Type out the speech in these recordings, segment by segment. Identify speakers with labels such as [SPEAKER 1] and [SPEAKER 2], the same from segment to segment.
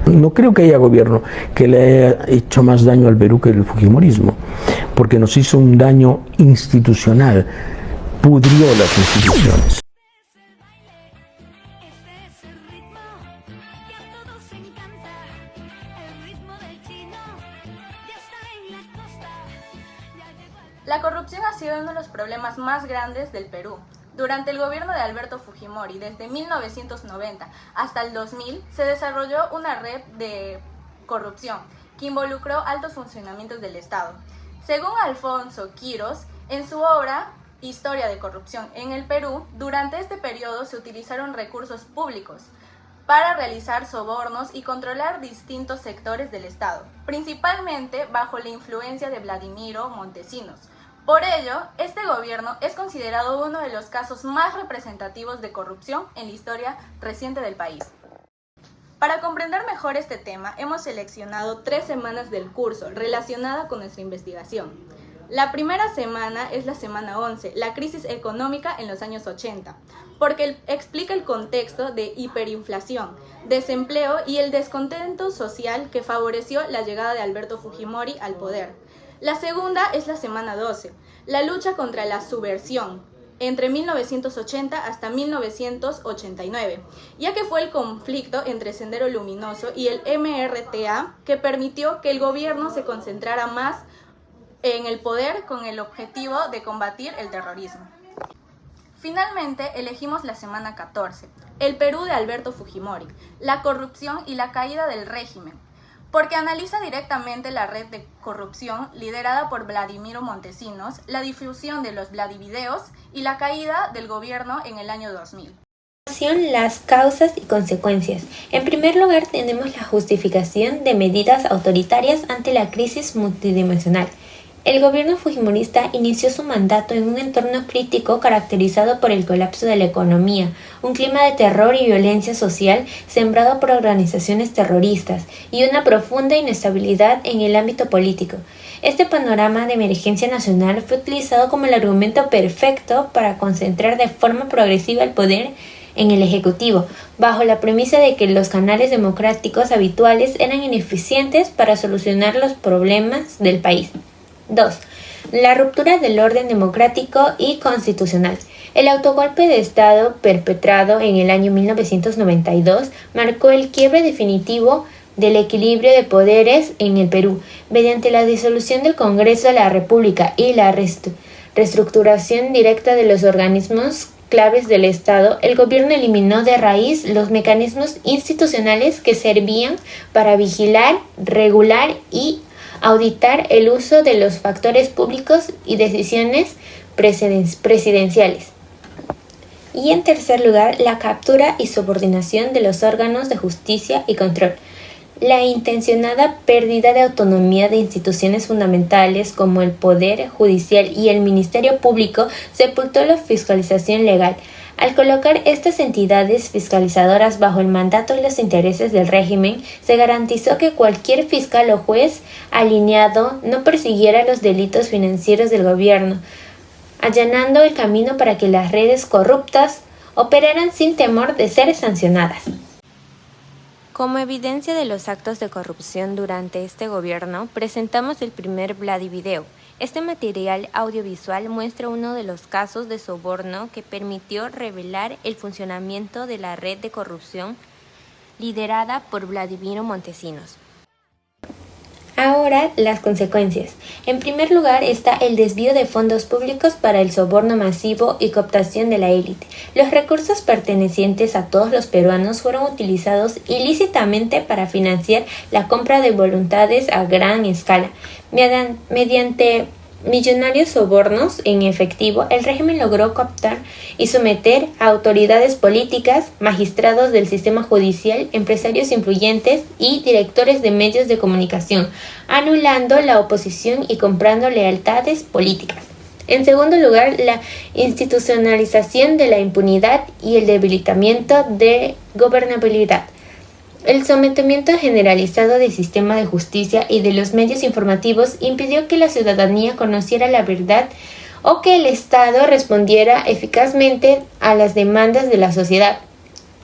[SPEAKER 1] No creo que haya gobierno que le haya hecho más daño al Perú que el fujimorismo, porque nos hizo un daño institucional, pudrió las instituciones.
[SPEAKER 2] La corrupción ha sido uno de los problemas más grandes del Perú. Durante el gobierno de Alberto Fujimori, desde 1990 hasta el 2000, se desarrolló una red de corrupción que involucró altos funcionamientos del Estado. Según Alfonso Quirós, en su obra Historia de corrupción en el Perú, durante este periodo se utilizaron recursos públicos para realizar sobornos y controlar distintos sectores del Estado, principalmente bajo la influencia de Vladimiro Montesinos. Por ello, este gobierno es considerado uno de los casos más representativos de corrupción en la historia reciente del país. Para comprender mejor este tema, hemos seleccionado 3 semanas del curso relacionada con nuestra investigación. La primera semana es la semana 11, la crisis económica en los años 80, porque explica el contexto de hiperinflación, desempleo y el descontento social que favoreció la llegada de Alberto Fujimori al poder. La segunda es la semana 12, la lucha contra la subversión, entre 1980 hasta 1989, ya que fue el conflicto entre Sendero Luminoso y el MRTA que permitió que el gobierno se concentrara más en el poder con el objetivo de combatir el terrorismo. Finalmente, elegimos la semana 14, el Perú de Alberto Fujimori, la corrupción y la caída del régimen, porque analiza directamente la red de corrupción liderada por Vladimiro Montesinos, la difusión de los Vladivideos y la caída del gobierno en el año 2000.
[SPEAKER 3] Las causas y consecuencias. En primer lugar, tenemos la justificación de medidas autoritarias ante la crisis multidimensional. El gobierno fujimorista inició su mandato en un entorno crítico caracterizado por el colapso de la economía, un clima de terror y violencia social sembrado por organizaciones terroristas y una profunda inestabilidad en el ámbito político. Este panorama de emergencia nacional fue utilizado como el argumento perfecto para concentrar de forma progresiva el poder en el Ejecutivo, bajo la premisa de que los canales democráticos habituales eran ineficientes para solucionar los problemas del país. 2. La ruptura del orden democrático y constitucional. El autogolpe de Estado perpetrado en el año 1992 marcó el quiebre definitivo del equilibrio de poderes en el Perú, mediante la disolución del Congreso de la República y la reestructuración directa de los organismos claves del Estado. El gobierno eliminó de raíz los mecanismos institucionales que servían para vigilar, regular y auditar el uso de los factores públicos y decisiones presidenciales. Y en tercer lugar, la captura y subordinación de los órganos de justicia y control. La intencionada pérdida de autonomía de instituciones fundamentales como el Poder Judicial y el Ministerio Público sepultó la fiscalización legal. Al colocar estas entidades fiscalizadoras bajo el mandato y los intereses del régimen, se garantizó que cualquier fiscal o juez alineado no persiguiera los delitos financieros del gobierno, allanando el camino para que las redes corruptas operaran sin temor de ser sancionadas. Como evidencia de los actos de corrupción durante este gobierno, presentamos el primer Vladivideo. Este material audiovisual muestra uno de los casos de soborno que permitió revelar el funcionamiento de la red de corrupción liderada por Vladimiro Montesinos. Ahora, las consecuencias. En primer lugar está el desvío de fondos públicos para el soborno masivo y cooptación de la élite. Los recursos pertenecientes a todos los peruanos fueron utilizados ilícitamente para financiar la compra de voluntades a gran escala. Mediante millonarios sobornos en efectivo, el régimen logró cooptar y someter a autoridades políticas, magistrados del sistema judicial, empresarios influyentes y directores de medios de comunicación, anulando la oposición y comprando lealtades políticas. En segundo lugar, la institucionalización de la impunidad y el debilitamiento de gobernabilidad. El sometimiento generalizado del sistema de justicia y de los medios informativos impidió que la ciudadanía conociera la verdad o que el Estado respondiera eficazmente a las demandas de la sociedad.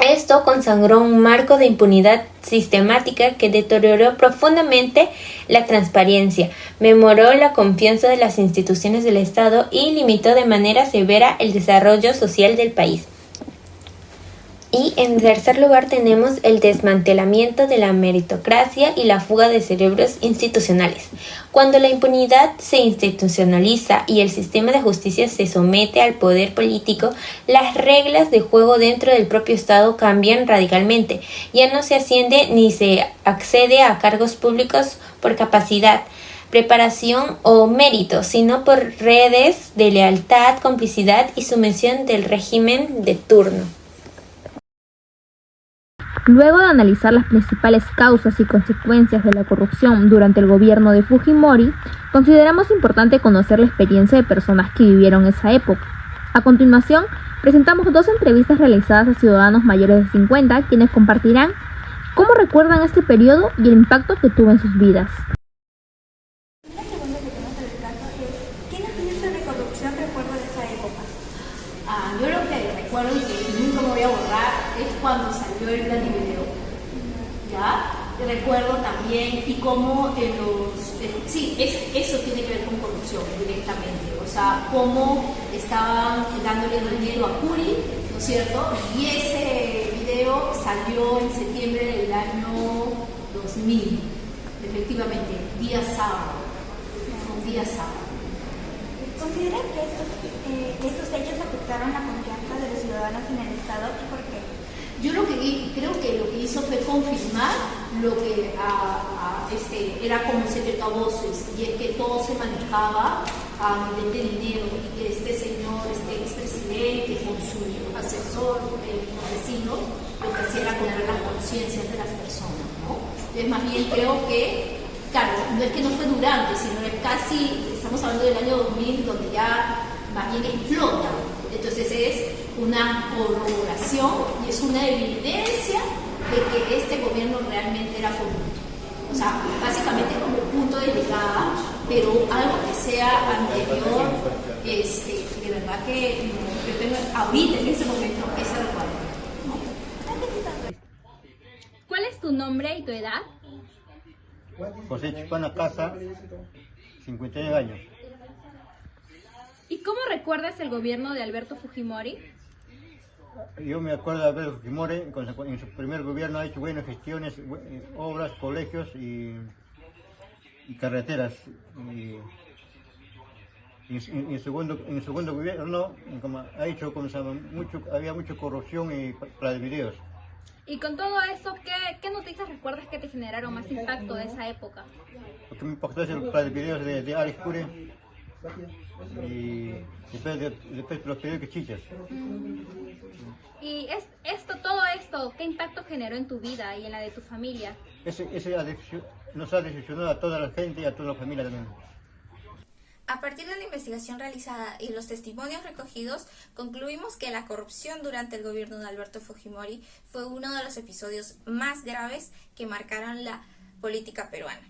[SPEAKER 3] Esto consagró un marco de impunidad sistemática que deterioró profundamente la transparencia, memoró la confianza de las instituciones del Estado y limitó de manera severa el desarrollo social del país. Y en tercer lugar tenemos el desmantelamiento de la meritocracia y la fuga de cerebros institucionales. Cuando la impunidad se institucionaliza y el sistema de justicia se somete al poder político, las reglas de juego dentro del propio Estado cambian radicalmente. Ya no se asciende ni se accede a cargos públicos por capacidad, preparación o mérito, sino por redes de lealtad, complicidad y sumisión del régimen de turno.
[SPEAKER 4] Luego de analizar las principales causas y consecuencias de la corrupción durante el gobierno de Fujimori, consideramos importante conocer la experiencia de personas que vivieron esa época. A continuación, presentamos 2 entrevistas realizadas a ciudadanos mayores de 50, quienes compartirán cómo recuerdan este periodo y el impacto que tuvo en sus vidas.
[SPEAKER 5] La segunda que tenemos en el caso es, ¿qué noticias de corrupción recuerdo de esa época?
[SPEAKER 6] Yo lo que recuerdo y que nunca me voy a borrar es cuando salió el plan de video. ¿Ya? Recuerdo también y cómo eso tiene que ver con corrupción directamente. O sea, cómo estaban dándole dinero a Curi, ¿no es cierto? Y ese video salió en septiembre del año 2000, efectivamente, día sábado. Fue un día sábado.
[SPEAKER 5] ¿Consideran que estos hechos afectaron la confianza de los ciudadanos en el Estado y por qué?
[SPEAKER 6] Yo creo que lo que hizo fue confirmar lo que era como secreto a voces, y es que todo se manejaba a nivel de dinero y que este señor, este expresidente con su asesor, vecino, lo que hacía era comprar las conciencias de las personas, ¿no? Entonces, más bien creo que, claro, no es que no fue durante, sino es casi, estamos hablando del año 2000, donde ya más bien explota. Entonces es una corroboración y es una evidencia de que este gobierno realmente era corrupto. O sea, básicamente como punto de llegada, pero algo que sea anterior, de verdad que yo tengo ahorita en ese momento ese recuerdo, ¿no?
[SPEAKER 4] ¿Cuál es tu nombre y tu edad?
[SPEAKER 7] José Chipana Casa, 52 años.
[SPEAKER 4] ¿Y cómo recuerdas el gobierno de Alberto Fujimori?
[SPEAKER 7] Yo me acuerdo de Alberto Fujimori, en su primer gobierno ha hecho buenas gestiones, obras, colegios y carreteras. Y en segundo gobierno ha hecho, había mucha corrupción y para videos.
[SPEAKER 4] Y con todo eso, ¿qué noticias recuerdas que te generaron más impacto de esa época?
[SPEAKER 7] Lo que me impactó es el plan de videos de Alex Cure y después los periódicos chichas.
[SPEAKER 4] Y todo esto, ¿qué impacto generó en tu vida y en la de tu familia?
[SPEAKER 7] Ese nos ha decepcionado a toda la gente y a toda la familia también.
[SPEAKER 8] A partir de la investigación realizada y los testimonios recogidos, concluimos que la corrupción durante el gobierno de Alberto Fujimori fue uno de los episodios más graves que marcaron la política peruana.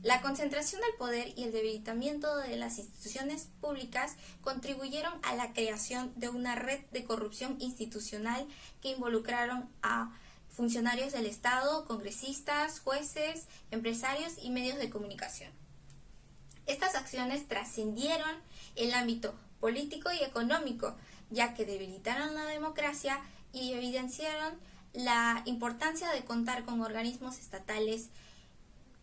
[SPEAKER 8] La concentración del poder y el debilitamiento de las instituciones públicas contribuyeron a la creación de una red de corrupción institucional que involucraron a funcionarios del Estado, congresistas, jueces, empresarios y medios de comunicación. Estas acciones trascendieron el ámbito político y económico, ya que debilitaron la democracia y evidenciaron la importancia de contar con organismos estatales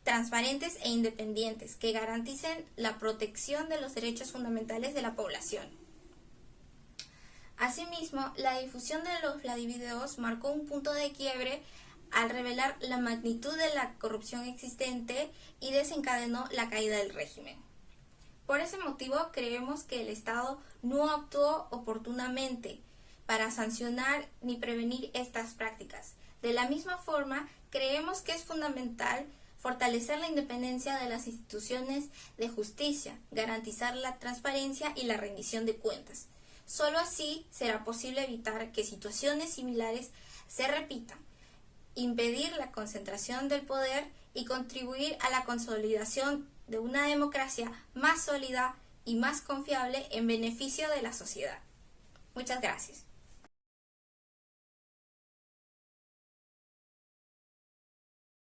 [SPEAKER 8] transparentes e independientes que garanticen la protección de los derechos fundamentales de la población. Asimismo, la difusión de los Vladivideos marcó un punto de quiebre al revelar la magnitud de la corrupción existente y desencadenó la caída del régimen. Por ese motivo, creemos que el Estado no actuó oportunamente para sancionar ni prevenir estas prácticas. De la misma forma, creemos que es fundamental fortalecer la independencia de las instituciones de justicia, garantizar la transparencia y la rendición de cuentas. Solo así será posible evitar que situaciones similares se repitan, impedir la concentración del poder y contribuir a la consolidación de una democracia más sólida y más confiable en beneficio de la sociedad. Muchas gracias.